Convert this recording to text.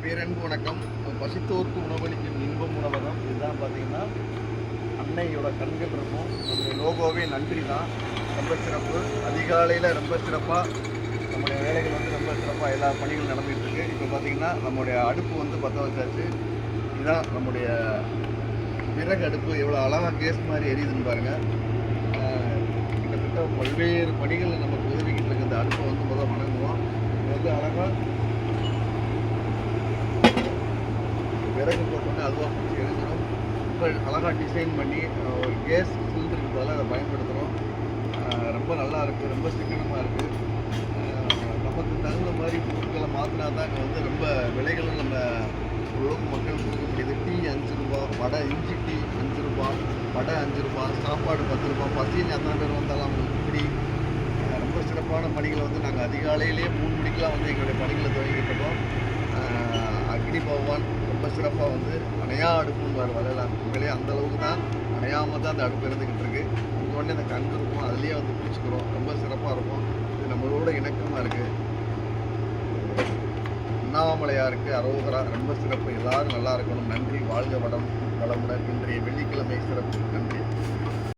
பேரன்பு வணக்கம். பசித்தோருக்கு உணவளிக்கும் இன்பம் உணவகம். இதுதான் பார்த்தீங்கன்னா அன்னையோட கண்கள் இருக்கும். அந்த லோகோவே நன்றி தான். ரொம்ப சிறப்பு. அதிகாலையில் ரொம்ப சிறப்பாக நம்முடைய வேலைகள் வந்து ரொம்ப சிறப்பாக எல்லா பணிகளும் நடந்துகிட்டு இருக்கு. இப்போ பார்த்தீங்கன்னா நம்முடைய அடுப்பு வந்து பற்ற வச்சாச்சு. இதுதான் நம்முடைய விறகு அடுப்பு. எவ்வளோ அழகாக கேஸ் மாதிரி எரியுதுன்னு பாருங்கள். கிட்டத்தட்ட பல்வேறு பணிகள் நமக்கு உதவிக்கிட்டு இருக்கு. இந்த அடுப்பை வந்து முதல் வணங்குவோம். இது வந்து அழகாக விறகு போட்டோன்னே அதுவாக பிடிச்சி எரிஞ்சிடும். ரொம்ப அழகாக டிசைன் பண்ணி ஒரு கேஸ் சிலிண்டருக்கு பதிலாக அதை பயன்படுத்துகிறோம். ரொம்ப நல்லா இருக்குது, ரொம்ப சிக்கனமாக இருக்குது. நமக்கு தகுந்த மாதிரி பொருட்களை மாற்றினா தான் இங்கே வந்து ரொம்ப விலைகளும் நம்ம ஓரளவுக்கு மக்கள் கொடுக்க முடியுது. டீ 5 ரூபா, வடை இஞ்சி டீ 5 ரூபா, வடை 5 ரூபா, சாப்பாடு 10 ரூபா. பசின்னு எத்தனை பேர் வந்தாலும் அவங்களுக்கு இப்படி ரொம்ப சிறப்பான பணிகளை வந்து நாங்கள் அதிகாலையிலேயே 3 மணிக்கெலாம் வந்து எங்களுடைய பணிகளை துவங்கிட்டு இருக்கோம். அக்னி பகவான் ரொம்ப சிறப்பாக வந்து அணையா அடுப்புன்னு வரலாம். உண்மையிலேயே அந்தளவுக்கு தான் அணையாமல் தான் அந்த அடுப்பு இருந்துக்கிட்டு இருக்குது. உடனே அந்த கங்கு இருக்கும், அதுலேயே வந்து பிடிச்சிக்கிறோம். ரொம்ப சிறப்பாக இருக்கும். இது நம்மளோட இணக்கமாக இருக்குது. அண்ணாமலையாருக்கு அரோகரா. ரொம்ப சிறப்பு. எல்லோரும் நல்லா இருக்கணும். நன்றி. வாழ்க வளமுடன். இன்றைய வெள்ளிக்கிழமை சிறப்பு. நன்றி.